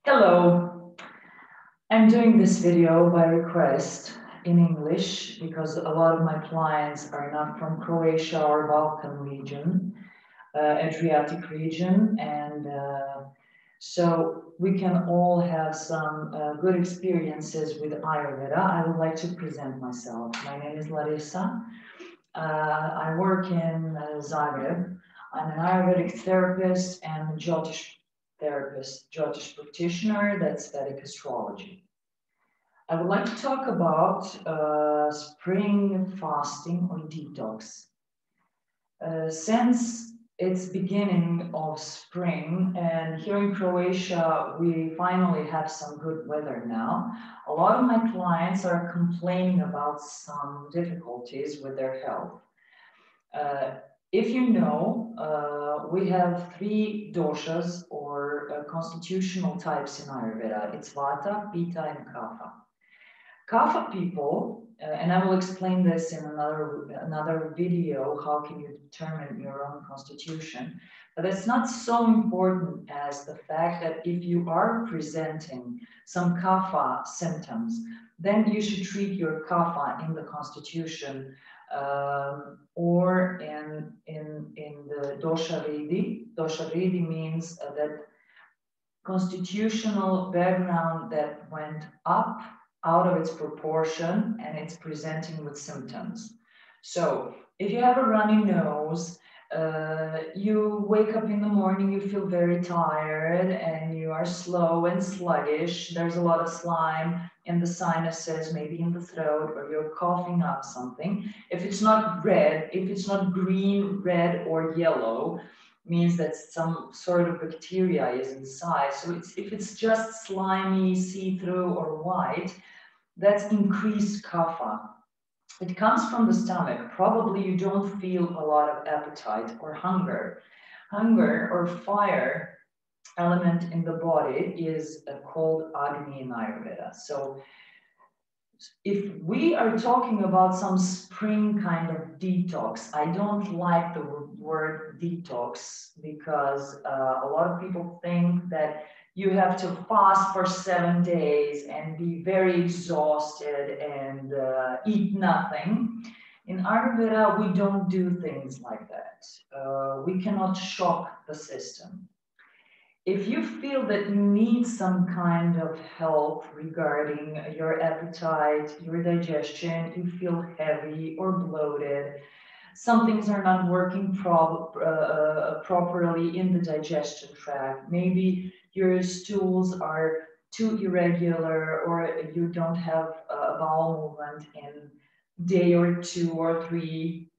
Hello, I'm doing this video by request in English because a lot of my clients are not from Croatia or Balkan region, Adriatic region, and so we can all have some good experiences with Ayurveda. I would like to present myself. My name is Larissa. I work in Zagreb. I'm an Ayurvedic therapist and a Jyotish therapist, Jyotish practitioner, that's Vedic astrology. I would like to talk about spring fasting or detox. Since it's beginning of spring, and here in Croatia, we finally have some good weather now. A lot of my clients are complaining about some difficulties with their health. If you know, we have three doshas or constitutional types in Ayurveda. It's Vata, Pitta, and Kapha. Kapha people, and I will explain this in another video, how can you determine your own constitution, but it's not so important as the fact that if you are presenting some Kapha symptoms, then you should treat your Kapha in the constitution or in the dosha Ridi. Dosha Ridi means that constitutional background that went up out of its proportion and it's presenting with symptoms. So if you have a runny nose, you wake up in the morning, you feel very tired and you are slow and sluggish. There's a lot of slime in the sinuses, maybe in the throat, or you're coughing up something. If it's not red, if it's not green, red, or yellow, means that some sort of bacteria is inside. So if it's just slimy, see-through, or white, that's increased kapha. It comes from the stomach. Probably you don't feel a lot of appetite or hunger. Hunger or fire element in the body is called Agni in Ayurveda. So if we are talking about some spring kind of detox, I don't like the word detox because a lot of people think that you have to fast for 7 days and be very exhausted and eat nothing. In Ayurveda, we don't do things like that. We cannot shock the system. If you feel that you need some kind of help regarding your appetite, your digestion, you feel heavy or bloated, some things are not working properly in the digestion tract, maybe your stools are too irregular or you don't have bowel movement in day or 2 or 3,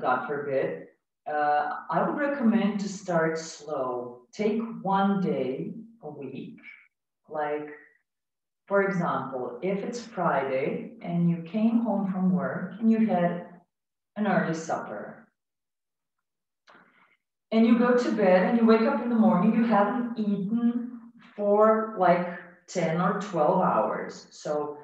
God forbid, I would recommend to start slow. Take 1 day a week. Like, for example, if it's Friday and you came home from work and you had an early supper, and you go to bed and you wake up in the morning, you haven't eaten for like 10 or 12 hours. So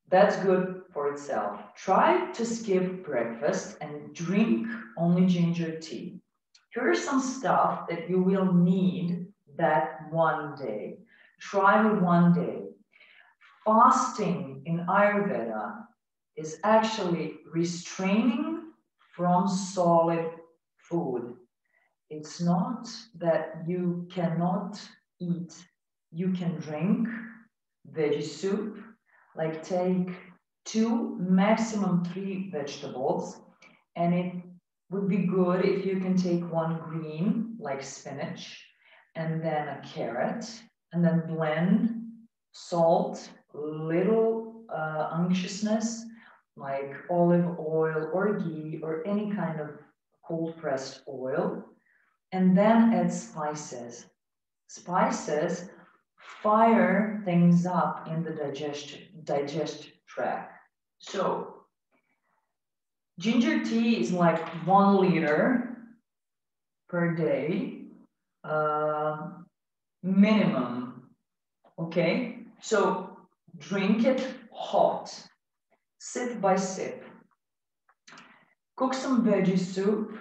that's good for itself. Try to skip breakfast and drink only ginger tea. Here are some stuff that you will need that 1 day. Try with 1 day. Fasting in Ayurveda is actually restraining from solid food. It's not that you cannot eat. You can drink veggie soup, like take 2, maximum 3 vegetables, and it would be good if you can take 1 green, like spinach, and then a carrot, and then blend salt, little unctuousness, like olive oil or ghee or any kind of cold pressed oil, and then add spices. Spices fire things up in the digestion tract. So ginger tea is like 1 liter per day, minimum, okay? So drink it hot, sip by sip. Cook some veggie soup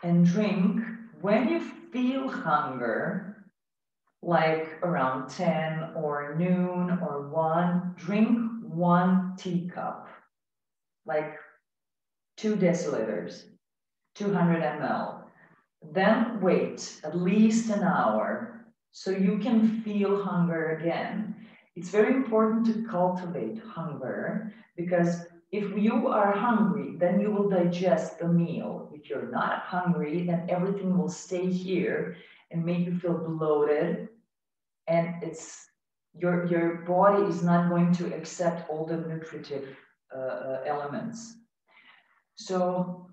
and drink when you feel hunger like around 10 or noon or 1, drink 1 teacup, like 2 deciliters, 200 ml. Then wait at least an hour so you can feel hunger again. It's very important to cultivate hunger because if you are hungry, then you will digest the meal. If you're not hungry, then everything will stay here and make you feel bloated, and your body is not going to accept all the nutritive elements. So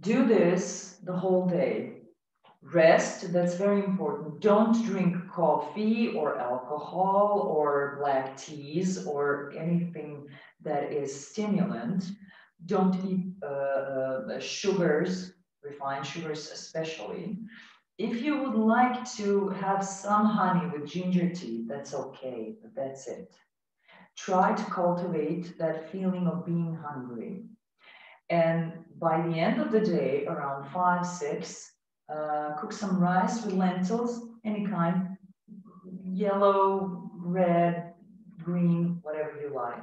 do this the whole day. Rest, that's very important. Don't drink coffee or alcohol or black teas or anything that is stimulant. Don't eat sugars, refined sugars especially. If you would like to have some honey with ginger tea, that's okay, but that's it. Try to cultivate that feeling of being hungry. And by the end of the day, around 5, 6, cook some rice with lentils, any kind, yellow, red, green, whatever you like.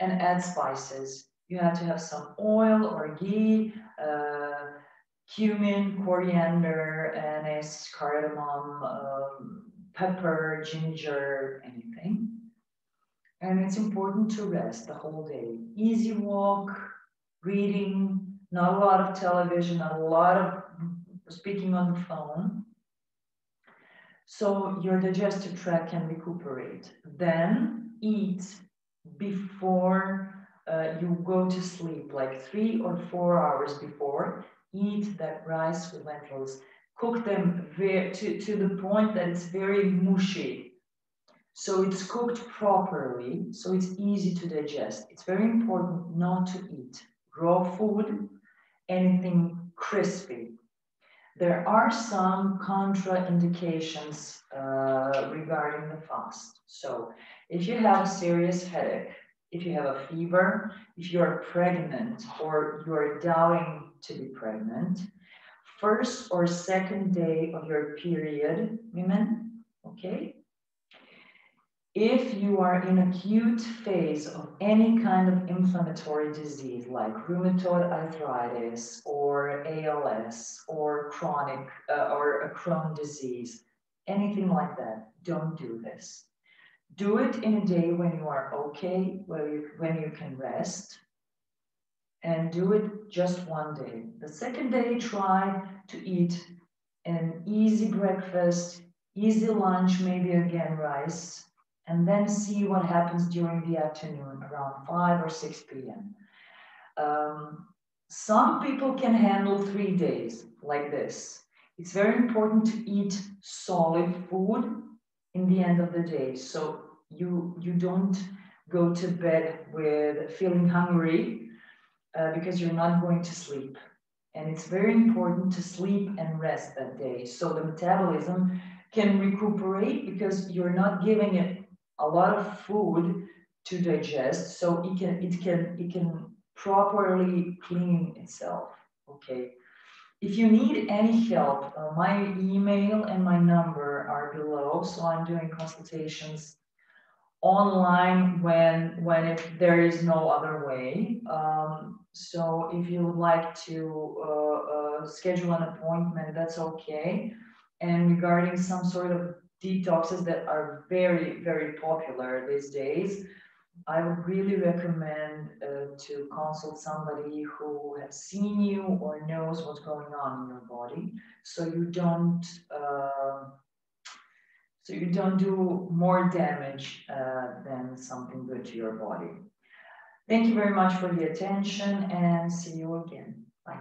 And add spices. You have to have some oil or ghee, cumin, coriander, anise, cardamom, pepper, ginger, anything. And it's important to rest the whole day. Easy walk, reading, not a lot of television, not a lot of speaking on the phone. So your digestive tract can recuperate. Then eat before you go to sleep, like 3 or 4 hours before. Eat that rice with lentils. Cook them to the point that it's very mushy. So it's cooked properly, so it's easy to digest. It's very important not to eat raw food, anything crispy. There are some contraindications regarding the fast. So if you have a serious headache, if you have a fever, if you're pregnant or you're doubting to be pregnant, first or second day of your period, women, okay? If you are in acute phase of any kind of inflammatory disease like rheumatoid arthritis or ALS or chronic or a Crohn disease, anything like that, don't do this. Do it in a day when you are okay, when you can rest, and do it just one day. The second day, try to eat an easy breakfast, easy lunch, maybe again rice, and then see what happens during the afternoon around 5 or 6 p.m. Some people can handle 3 days like this. It's very important to eat solid food in the end of the day, so you don't go to bed with feeling hungry because you're not going to sleep. And it's very important to sleep and rest that day so the metabolism can recuperate because you're not giving it a lot of food to digest, so it can properly clean itself. Okay. If you need any help, my email and my number are below. So I'm doing consultations online when there is no other way. So if you would like to schedule an appointment, that's okay. And regarding some sort of detoxes that are very, very popular these days, I would really recommend to consult somebody who has seen you or knows what's going on in your body, so you don't do more damage than something good to your body. Thank you very much for the attention and see you again. Bye.